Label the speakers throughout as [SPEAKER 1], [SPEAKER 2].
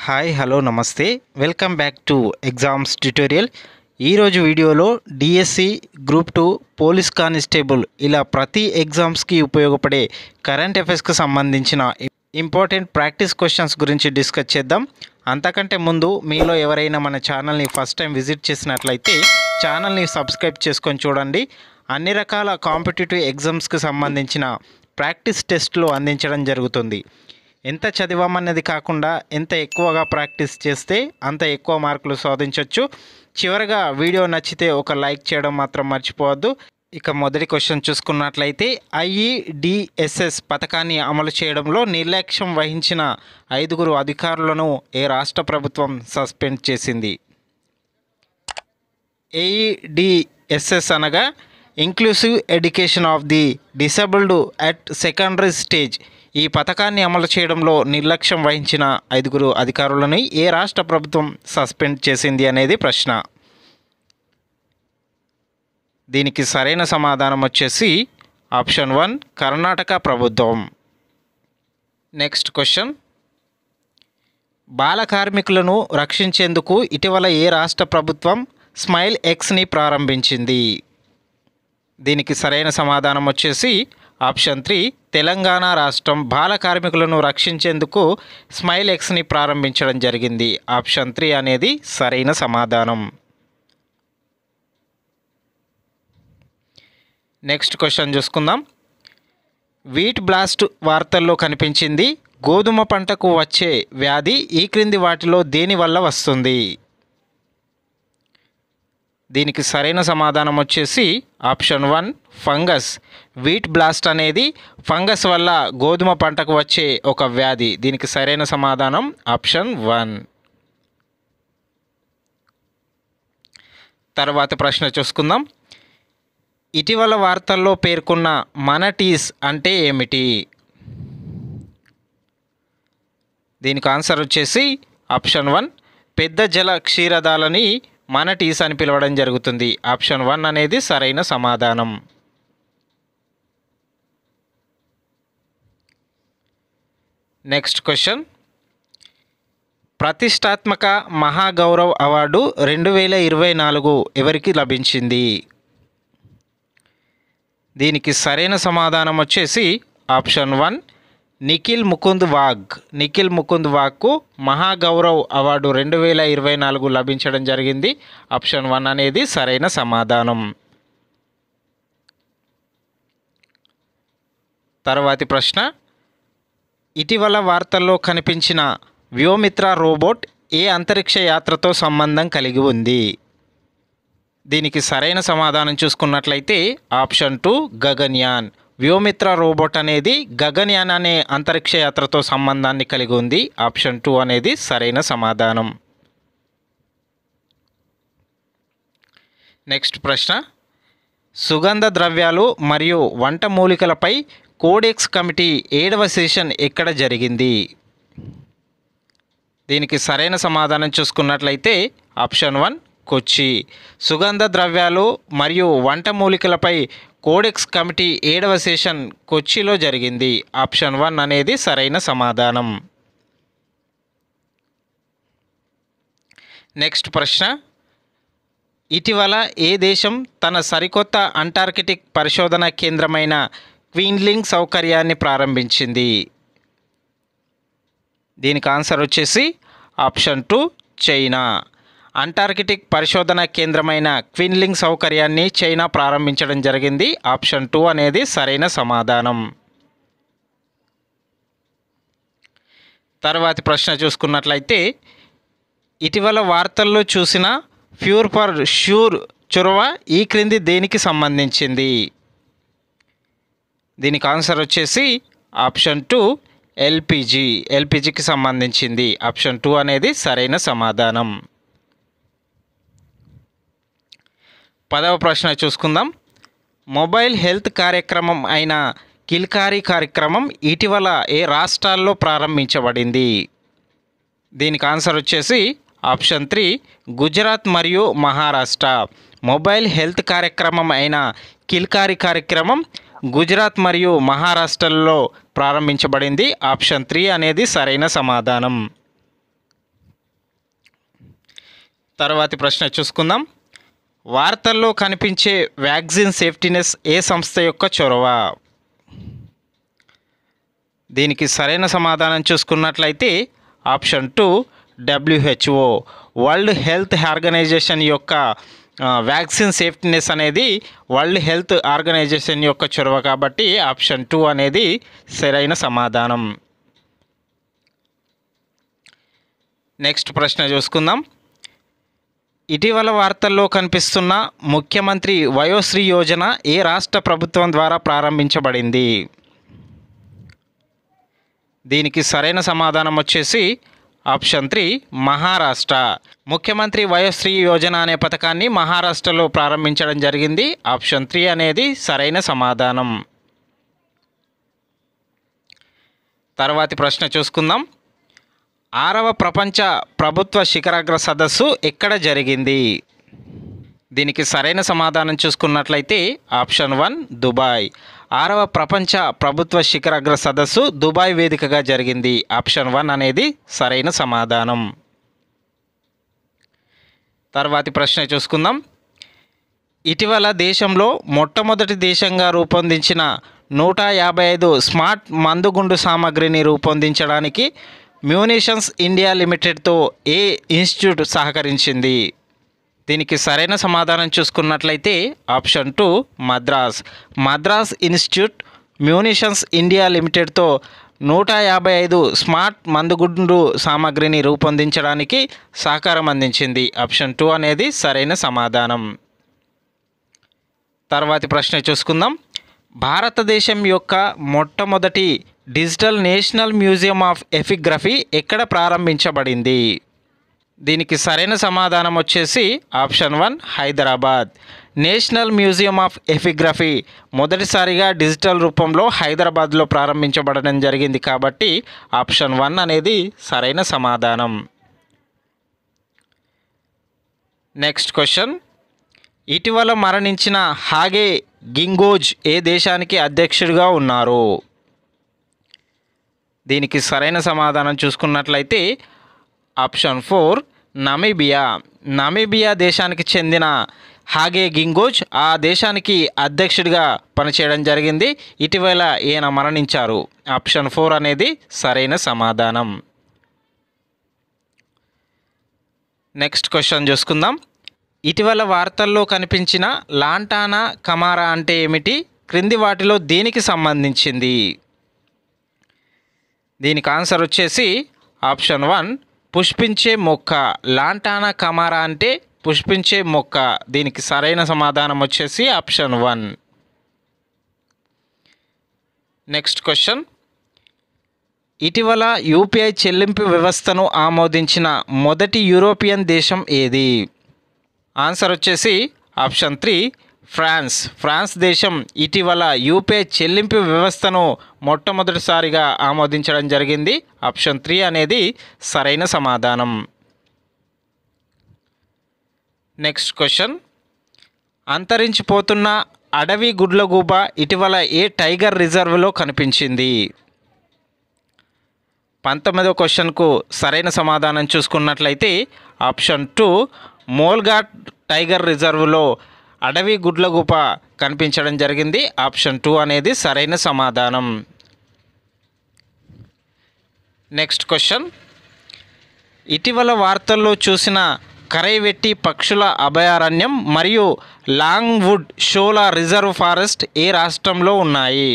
[SPEAKER 1] Hi hello నమస్తే welcome back to exams tutorial. ఈరోజు వీడియోలో డిఎస్సి గ్రూప్ 2 పోలీస్ కానిస్టేబుల్ ఇలా ప్రతి ఎగ్జామ్స్కి ఉపయోగపడే కరెంట్ అఫైర్స్కి సంబంధించిన ఇంపార్టెంట్ ప్రాక్టీస్ క్వశ్చన్స్ గురించి డిస్కస్ చేద్దాం. అంతకంటే ముందు మీలో ఎవరైనా మన ఛానల్ని ఫస్ట్ టైం విజిట్ చేసినట్లయితే ఛానల్ని సబ్స్క్రైబ్ చేసుకొని చూడండి. అన్ని రకాల కాంపిటేటివ్ ఎగ్జామ్స్కి సంబంధించిన ప్రాక్టీస్ టెస్ట్లు అందించడం జరుగుతుంది. ఎంత చదివామన్నది కాకుండా ఎంత ఎక్కువగా ప్రాక్టీస్ చేస్తే అంత ఎక్కువ మార్కులు సాధించవచ్చు. చివరగా వీడియో నచ్చితే ఒక లైక్ చేయడం మాత్రం మర్చిపోవద్దు. ఇక మొదటి క్వశ్చన్ చూసుకున్నట్లయితే ఐఈడిఎస్ఎస్ పథకాన్ని అమలు చేయడంలో నిర్లక్ష్యం వహించిన 5 అధికారులను ఏ రాష్ట్ర ప్రభుత్వం సస్పెండ్ చేసింది? ఏఈడిఎస్ఎస్ అనగా inclusive education of the disabled at secondary stage. ఈ పథకాన్ని అమలు చేయడంలో నిర్లక్ష్యం వహించిన 5 అధికారులను ఏ రాష్ట్ర ప్రభుత్వం సస్పెండ్ చేసింది అనేది ప్రశ్న. దీనికి సరైన సమాధానం వచ్చేసి ఆప్షన్ 1 కర్ణాటక ప్రభుత్వం. నెక్స్ట్ క్వశ్చన్, బాల కార్మికులను రక్షించేందుకు ఇటీవల ఏ రాష్ట్ర ప్రభుత్వం స్మైల్ ఎక్స్ని ప్రారంభించింది? దీనికి సరైన సమాధానం వచ్చేసి ఆప్షన్ 3 తెలంగాణ రాష్ట్రం బాల కార్మికులను రక్షించేందుకు స్మైల్ ఎక్స్ని ప్రారంభించడం జరిగింది. ఆప్షన్ 3 అనేది సరైన సమాధానం. నెక్స్ట్ క్వశ్చన్ చూసుకుందాం. వీట్ బ్లాస్ట్ వార్తల్లో కనిపించింది. గోధుమ పంటకు వచ్చే వ్యాధి ఈ క్రింది వాటిలో దేని వల్ల వస్తుంది? దీనికి సరైన సమాధానం వచ్చేసి ఆప్షన్ 1 ఫంగస్. వీట్ బ్లాస్ట్ అనేది ఫంగస్ వల్ల గోధుమ పంటకు వచ్చే ఒక వ్యాధి. దీనికి సరైన సమాధానం ఆప్షన్ 1. తర్వాత ప్రశ్న చూసుకుందాం. ఇటీవల వార్తల్లో పేర్కొన్న మనటీస్ అంటే ఏమిటి? దీనికి ఆన్సర్ వచ్చేసి ఆప్షన్ 1 పెద్ద జల క్షీరదాలని మనటీస్ అని పిలవడం జరుగుతుంది. ఆప్షన్ 1 అనేది సరైన సమాధానం. నెక్స్ట్ క్వశ్చన్, ప్రతిష్టాత్మక మహాగౌరవ్ అవార్డు 2024 ఎవరికి లభించింది? దీనికి సరైన సమాధానం వచ్చేసి ఆప్షన్ 1 నిఖిల్ ముకుంద్ వాగ్. నిఖిల్ ముకుంద్ వాగ్కు మహాగౌరవ్ అవార్డు 2024 లభించడం జరిగింది. ఆప్షన్ 1 అనేది సరైన సమాధానం. తర్వాతి ప్రశ్న, ఇటీవల వార్తల్లో కనిపించిన వ్యోమిత్ర రోబోట్ ఏ అంతరిక్ష యాత్రతో సంబంధం కలిగి ఉంది? దీనికి సరైన సమాధానం చూసుకున్నట్లయితే ఆప్షన్ 2 గగన్యాన్. వ్యోమిత్ర రోబోట్ అనేది గగన్యాన్ అనే అంతరిక్ష యాత్రతో సంబంధాన్ని కలిగి ఉంది. ఆప్షన్ 2 అనేది సరైన సమాధానం. నెక్స్ట్ ప్రశ్న, సుగంధ ద్రవ్యాలు మరియు వంట మూలికలపై కోడెక్స్ కమిటీ 7వ సెషన్ ఎక్కడ జరిగింది? దీనికి సరైన సమాధానం చూసుకున్నట్లయితే ఆప్షన్ 1 కొచ్చి. సుగంధ ద్రవ్యాలు మరియు వంట మూలికలపై కోడెక్స్ కమిటీ 7వ సెషన్ కొచ్చిలో జరిగింది. ఆప్షన్ 1 అనేది సరైన సమాధానం. నెక్స్ట్ ప్రశ్న, ఇటీవల ఏ దేశం తన సరికొత్త అంటార్కిటిక్ పరిశోధన కేంద్రమైన క్వీన్లింగ్ సౌకర్యాన్ని ప్రారంభించింది? దీనికి ఆన్సర్ వచ్చేసి ఆప్షన్ 2 చైనా. అంటార్కిటిక్ పరిశోధన కేంద్రమైన క్వీన్లింగ్ సౌకర్యాన్ని చైనా ప్రారంభించడం జరిగింది. ఆప్షన్ 2 అనేది సరైన సమాధానం. తర్వాతి ప్రశ్న చూసుకున్నట్లయితే, ఇటీవల వార్తల్లో చూసిన ఫ్యూర్ ఫర్ ష్యూర్ చొరవ ఈ క్రింది దేనికి సంబంధించింది? దీనికి ఆన్సర్ వచ్చేసి ఆప్షన్ 2 ఎల్పిజి. ఎల్పిజికి సంబంధించింది. ఆప్షన్ 2 అనేది సరైన సమాధానం. 10వ ప్రశ్న చూసుకుందాం. మొబైల్ హెల్త్ కార్యక్రమం అయిన కిల్కారీ కార్యక్రమం ఇటీవల ఏ రాష్ట్రాల్లో ప్రారంభించబడింది? దీనికి ఆన్సర్ వచ్చేసి ఆప్షన్ 3 గుజరాత్ మరియు మహారాష్ట్ర. మొబైల్ హెల్త్ కార్యక్రమం అయిన కిల్కారీ కార్యక్రమం గుజరాత్ మరియు మహారాష్ట్రలో ప్రారంభించబడింది. ఆప్షన్ 3 అనేది సరైన సమాధానం. తర్వాతి ప్రశ్న చూసుకుందాం. వార్తల్లో కనిపించే వ్యాక్సిన్ సేఫ్టీనెస్ ఏ సంస్థ యొక్క చొరవ? దీనికి సరైన సమాధానం చూసుకున్నట్లయితే option 2 WHO, world health organization యొక్క వ్యాక్సిన్ సేఫ్టీనెస్ అనేది వరల్డ్ హెల్త్ ఆర్గనైజేషన్ యొక్క చొరవ కాబట్టి ఆప్షన్ 2 అనేది సరైన సమాధానం. నెక్స్ట్ ప్రశ్న చూసుకుందాం. ఇటీవల వార్తల్లో కనిపిస్తున్న ముఖ్యమంత్రి వయోశ్రీ యోజన ఏ రాష్ట్ర ప్రభుత్వం ద్వారా ప్రారంభించబడింది? దీనికి సరైన సమాధానం వచ్చేసి ఆప్షన్ 3 మహారాష్ట్ర. ముఖ్యమంత్రి వయోశ్రీ యోజన అనే పథకాన్ని మహారాష్ట్రలో ప్రారంభించడం జరిగింది. ఆప్షన్ 3 అనేది సరైన సమాధానం. తర్వాతి ప్రశ్న చూసుకుందాం. 6వ ప్రపంచ ప్రభుత్వ శిఖరాగ్ర సదస్సు ఎక్కడ జరిగింది? దీనికి సరైన సమాధానం చూసుకున్నట్లయితే ఆప్షన్ 1 దుబాయ్. 6వ ప్రపంచ ప్రభుత్వ శిఖరాగ్ర సదస్సు దుబాయ్ వేదికగా జరిగింది. ఆప్షన్ 1 అనేది సరైన సమాధానం. తర్వాతి ప్రశ్న చూసుకుందాం. ఇటీవల దేశంలో మొట్టమొదటి దేశంగా రూపొందించిన 155 స్మార్ట్ మందుగుండు సామగ్రిని రూపొందించడానికి మ్యూనిషన్స్ ఇండియా లిమిటెడ్తో ఏ ఇన్స్టిట్యూట్ సహకరించింది? దీనికి సరైన సమాధానం చూసుకున్నట్లయితే option 2 Madras institute munitions India లిమిటెడ్తో 155 స్మార్ట్ మందుగుండు సామగ్రిని రూపొందించడానికి సహకారం అందించింది. ఆప్షన్ 2 అనేది సరైన సమాధానం. తర్వాతి ప్రశ్న చూసుకుందాం. భారతదేశం యొక్క మొట్టమొదటి digital national museum of epigraphy ఎక్కడ ప్రారంభించబడింది? దీనికి సరైన సమాధానం వచ్చేసి option 1 Hyderabad. National museum of epigraphy మొదటిసారిగా డిజిటల్ రూపంలో హైదరాబాద్లో ప్రారంభించబడడం జరిగింది కాబట్టి ఆప్షన్ 1 అనేది సరైన సమాధానం. Next question. ఇటీవల మరణించిన హాగే గింగోజ్ ఏ దేశానికి అధ్యక్షుడిగా ఉన్నారు? దీనికి సరైన సమాధానం చూసుకున్నట్లయితే ఆప్షన్ 4 నమీబియా దేశానికి చెందిన హాగే గింగోజ్ ఆ దేశానికి అధ్యక్షుడిగా పనిచేయడం జరిగింది. ఇటీవల ఈయన మరణించారు. ఆప్షన్ 4 అనేది సరైన సమాధానం. నెక్స్ట్ క్వశ్చన్ చూసుకుందాం. ఇటీవల వార్తల్లో కనిపించిన లాంటానా కమారా అంటే ఏమిటి? క్రింది వాటిలో దేనికి సంబంధించింది? దీనికి ఆన్సర్ వచ్చేసి ఆప్షన్ 1 పుష్పించే మొక్క. లాంటానా కమారా అంటే పుష్పించే మొక్క. దీనికి సరైన సమాధానం వచ్చేసి ఆప్షన్ 1. Next question. ఇటీవల యూపీఐ చెల్లింపు వ్యవస్థను ఆమోదించిన మొదటి యూరోపియన్ దేశం ఏది? ఆన్సర్ వచ్చేసి ఆప్షన్ 3 ఫ్రాన్స్ దేశం ఇటీవల యూపీఐ చెల్లింపు వ్యవస్థను మొట్టమొదటిసారిగా ఆమోదించడం జరిగింది. ఆప్షన్ 3 అనేది సరైన సమాధానం. Next question. అంతరించిపోతున్న అడవి గుడ్లగూబ ఇటీవల ఏ టైగర్ రిజర్వ్లో కనిపించింది? 19వ క్వశ్చన్కు సరైన సమాధానం చూసుకున్నట్లయితే ఆప్షన్ 2 మోల్ఘాట్ టైగర్ రిజర్వ్లో అడవి గుడ్లగూబ కనిపించడం జరిగింది. ఆప్షన్ 2 అనేది సరైన సమాధానం. Next question. ఇటీవల వార్తల్లో చూసిన కరైవెట్టి పక్షుల అభయారణ్యం మరియు లాంగ్వుడ్ షోలా రిజర్వ్ ఫారెస్ట్ ఏ రాష్ట్రంలో ఉన్నాయి?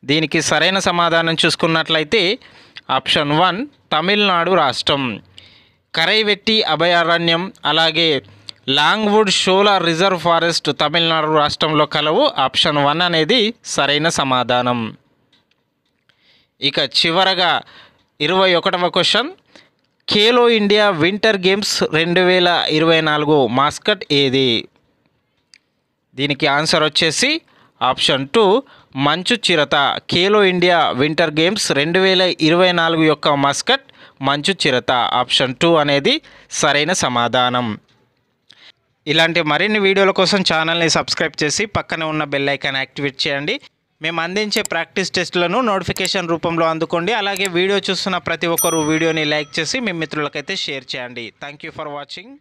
[SPEAKER 1] దీనికి సరైన సమాధానం చూసుకున్నట్లయితే ఆప్షన్ 1 తమిళనాడు రాష్ట్రం. కరైవెట్టి అభయారణ్యం అలాగే Longwood shola reserve forest Tamil Nadu రాష్ట్రంలో కలవు. ఆప్షన్ 1 అనేది సరైన సమాధానం. ఇక చివరగా 21వ question. Khelo India winter games 2024 mascot ఏది? దీనికి ఆన్సర్ వచ్చేసి ఆప్షన్ 2 మంచు చిరత. ఖేలో ఇండియా వింటర్ గేమ్స్ 2024 యొక్క మాస్కట్ మంచు చిరత. ఆప్షన్ 2 అనేది సరైన సమాధానం. ఇలాంటి మరిన్ని వీడియోల కోసం ఛానల్ని సబ్స్క్రైబ్ చేసి పక్కనే ఉన్న బెల్ ఐకాన్ యాక్టివేట్ చేయండి. మేము అందించే ప్రాక్టీస్ టెస్టులను నోటిఫికేషన్ రూపంలో అందుకోండి. అలాగే వీడియో చూస్తున్న ప్రతి ఒక్కరు వీడియోని లైక్ చేసి మీ మిత్రులకైతే షేర్ చేయండి. Thank you for watching.